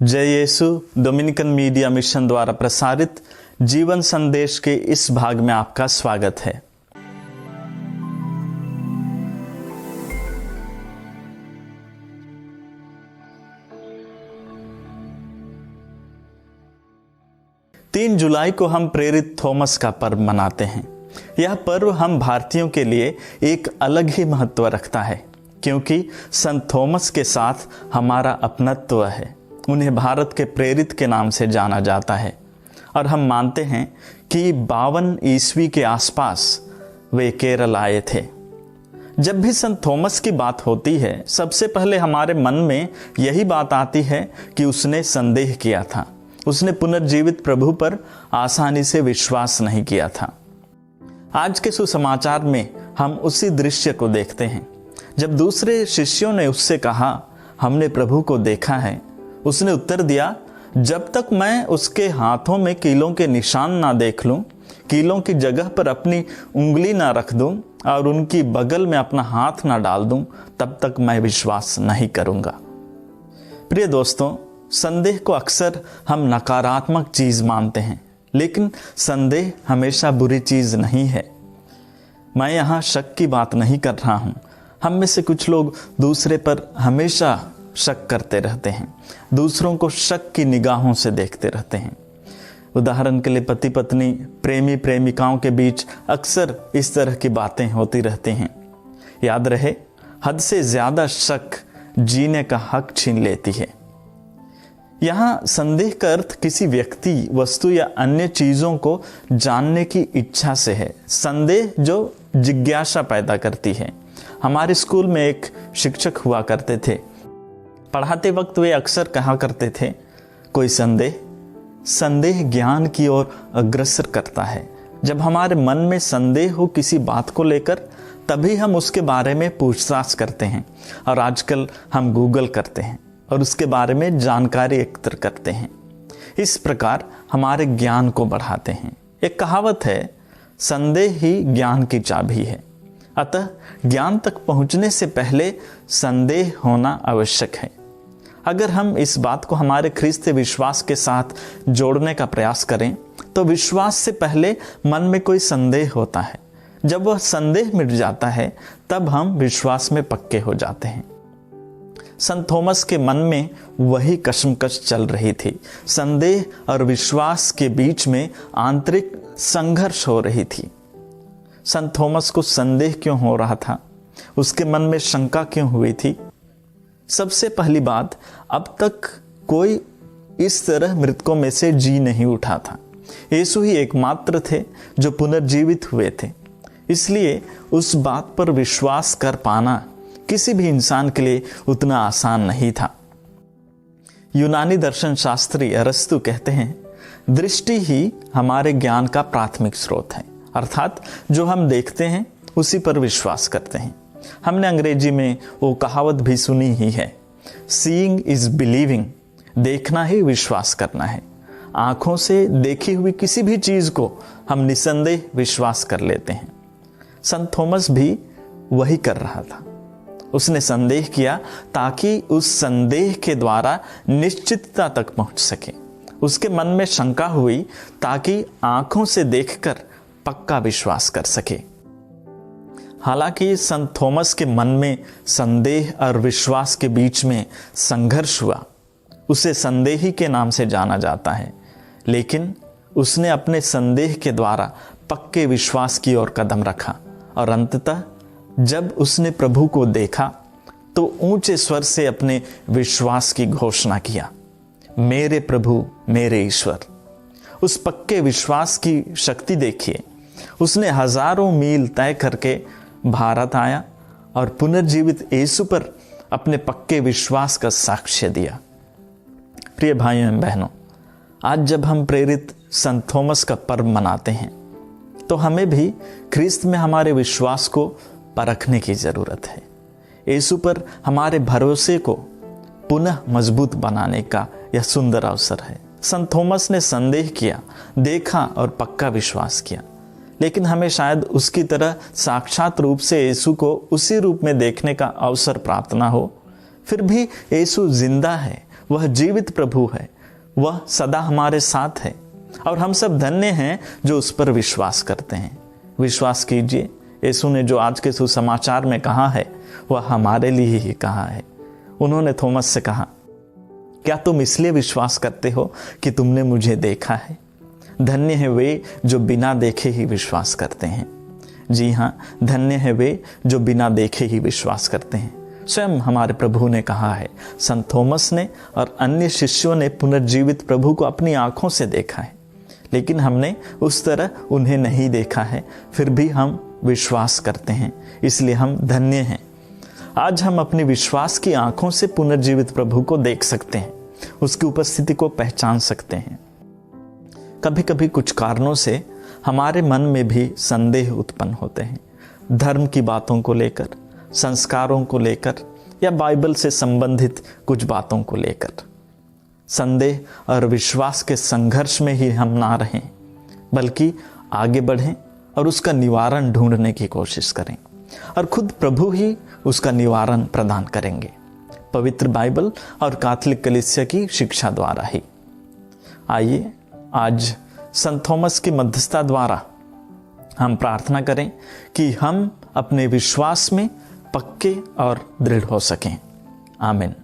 जय यीशु Dominican media mission द्वारा प्रसारित जीवन संदेश के इस भाग में आपका स्वागत है। तीन जुलाई को हम प्रेरित थॉमस का पर्व मनाते हैं। यह पर्व हम भारतीयों के लिए एक अलग ही महत्व रखता है, क्योंकि संत थॉमस के साथ हमारा अपनत्व है। उन्हें भारत के प्रेरित के नाम से जाना जाता है और हम मानते हैं कि 52 ईस्वी के आसपास वे केरल आए थे। जब भी संत थॉमस की बात होती है, सबसे पहले हमारे मन में यही बात आती है कि उसने संदेह किया था। उसने पुनर्जीवित प्रभु पर आसानी से विश्वास नहीं किया था। आज के सुसमाचार में हम उसी दृश्य को देखते हैं। जब दूसरे शिष्यों ने उससे कहा, हमने प्रभु को देखा है, उसने उत्तर दिया, जब तक मैं उसके हाथों में कीलों के निशान ना देख लूं, कीलों की जगह पर अपनी उंगली ना रख दूं और उनकी बगल में अपना हाथ ना डाल दूं, तब तक मैं विश्वास नहीं करूंगा। प्रिय दोस्तों, संदेह को अक्सर हम नकारात्मक चीज मानते हैं, लेकिन संदेह हमेशा बुरी चीज नहीं है। मैं यहाँ शक की बात नहीं कर रहा हूँ। हम में से कुछ लोग दूसरे पर हमेशा शक करते रहते हैं, दूसरों को शक की निगाहों से देखते रहते हैं। उदाहरण के लिए पति पत्नी, प्रेमी प्रेमिकाओं के बीच अक्सर इस तरह की बातें होती रहती हैं। याद रहे, हद से ज्यादा शक जीने का हक छीन लेती है। यहाँ संदेह का अर्थ किसी व्यक्ति, वस्तु या अन्य चीजों को जानने की इच्छा से है। संदेह जो जिज्ञासा पैदा करती है। हमारे स्कूल में एक शिक्षक हुआ करते थे। पढ़ाते वक्त वे अक्सर कहा करते थे, कोई संदेह ज्ञान की ओर अग्रसर करता है। जब हमारे मन में संदेह हो किसी बात को लेकर, तभी हम उसके बारे में पूछताछ करते हैं और आजकल हम गूगल करते हैं और उसके बारे में जानकारी एकत्र करते हैं। इस प्रकार हमारे ज्ञान को बढ़ाते हैं। एक कहावत है, संदेह ही ज्ञान की चाबी है। अतः ज्ञान तक पहुंचने से पहले संदेह होना आवश्यक है। अगर हम इस बात को हमारे ख्रिस्त विश्वास के साथ जोड़ने का प्रयास करें, तो विश्वास से पहले मन में कोई संदेह होता है। जब वह संदेह मिट जाता है, तब हम विश्वास में पक्के हो जाते हैं। संत थॉमस के मन में वही कशमकश चल रही थी। संदेह और विश्वास के बीच में आंतरिक संघर्ष हो रही थी। संत थॉमस को संदेह क्यों हो रहा था? उसके मन में शंका क्यों हुई थी? सबसे पहली बात, अब तक कोई इस तरह मृतकों में से जी नहीं उठा था। यीशु ही एकमात्र थे जो पुनर्जीवित हुए थे। इसलिए उस बात पर विश्वास कर पाना किसी भी इंसान के लिए उतना आसान नहीं था। यूनानी दर्शन शास्त्री अरस्तु कहते हैं, दृष्टि ही हमारे ज्ञान का प्राथमिक स्रोत है। अर्थात जो हम देखते हैं उसी पर विश्वास करते हैं। हमने अंग्रेजी में वो कहावत भी सुनी ही है, सीइंग इज बिलीविंग। देखना ही विश्वास करना है। आंखों से देखी हुई किसी भी चीज को हम निसंदेह विश्वास कर लेते हैं। संत थॉमस भी वही कर रहा था। उसने संदेह किया ताकि उस संदेह के द्वारा निश्चितता तक पहुंच सके। उसके मन में शंका हुई ताकि आंखों से देखकर पक्का विश्वास कर सके। हालांकि संत थॉमस के मन में संदेह और विश्वास के बीच में संघर्ष हुआ। उसे संदेही के नाम से जाना जाता है, लेकिन उसने अपने संदेह के द्वारा पक्के विश्वास की ओर कदम रखा और अंततः जब उसने प्रभु को देखा तो ऊंचे स्वर से अपने विश्वास की घोषणा किया, मेरे प्रभु, मेरे ईश्वर। उस पक्के विश्वास की शक्ति देखिए। उसने हजारों मील तय करके भारत आया और पुनर्जीवित यीशु पर अपने पक्के विश्वास का साक्ष्य दिया। प्रिय भाइयों एवं बहनों, आज जब हम प्रेरित संत थॉमस का पर्व मनाते हैं, तो हमें भी ख्रिस्त में हमारे विश्वास को परखने की जरूरत है। यीशु पर हमारे भरोसे को पुनः मजबूत बनाने का यह सुंदर अवसर है। संत थॉमस ने संदेह किया, देखा और पक्का विश्वास किया, लेकिन हमें शायद उसकी तरह साक्षात रूप से यीशु को उसी रूप में देखने का अवसर प्राप्त ना हो। फिर भी यीशु जिंदा है वह जीवित प्रभु है, वह सदा हमारे साथ है और हम सब धन्य हैं जो उस पर विश्वास करते हैं। विश्वास कीजिए, यीशु ने जो आज के सुसमाचार में कहा है वह हमारे लिए ही कहा है। उन्होंने थॉमस से कहा, क्या तुम इसलिए विश्वास करते हो कि तुमने मुझे देखा है? धन्य है वे जो बिना देखे ही विश्वास करते हैं। जी हाँ, धन्य है वे जो बिना देखे ही विश्वास करते हैं। स्वयं हमारे प्रभु ने कहा है। संत थॉमस ने और अन्य शिष्यों ने पुनर्जीवित प्रभु को अपनी आंखों से देखा है, लेकिन हमने उस तरह उन्हें नहीं देखा है, फिर भी हम विश्वास करते हैं, इसलिए हम धन्य हैं। आज हम अपनी विश्वास की आंखों से पुनर्जीवित प्रभु को देख सकते हैं, उसकी उपस्थिति को पहचान सकते हैं। कभी कभी कुछ कारणों से हमारे मन में भी संदेह उत्पन्न होते हैं, धर्म की बातों को लेकर, संस्कारों को लेकर या बाइबल से संबंधित कुछ बातों को लेकर। संदेह और विश्वास के संघर्ष में ही हम ना रहें, बल्कि आगे बढ़ें और उसका निवारण ढूंढने की कोशिश करें, और खुद प्रभु ही उसका निवारण प्रदान करेंगे, पवित्र बाइबल और कैथोलिक कलीसिया की शिक्षा द्वारा ही। आइए आज संत थॉमस की मध्यस्थता द्वारा हम प्रार्थना करें कि हम अपने विश्वास में पक्के और दृढ़ हो सकें। आमीन।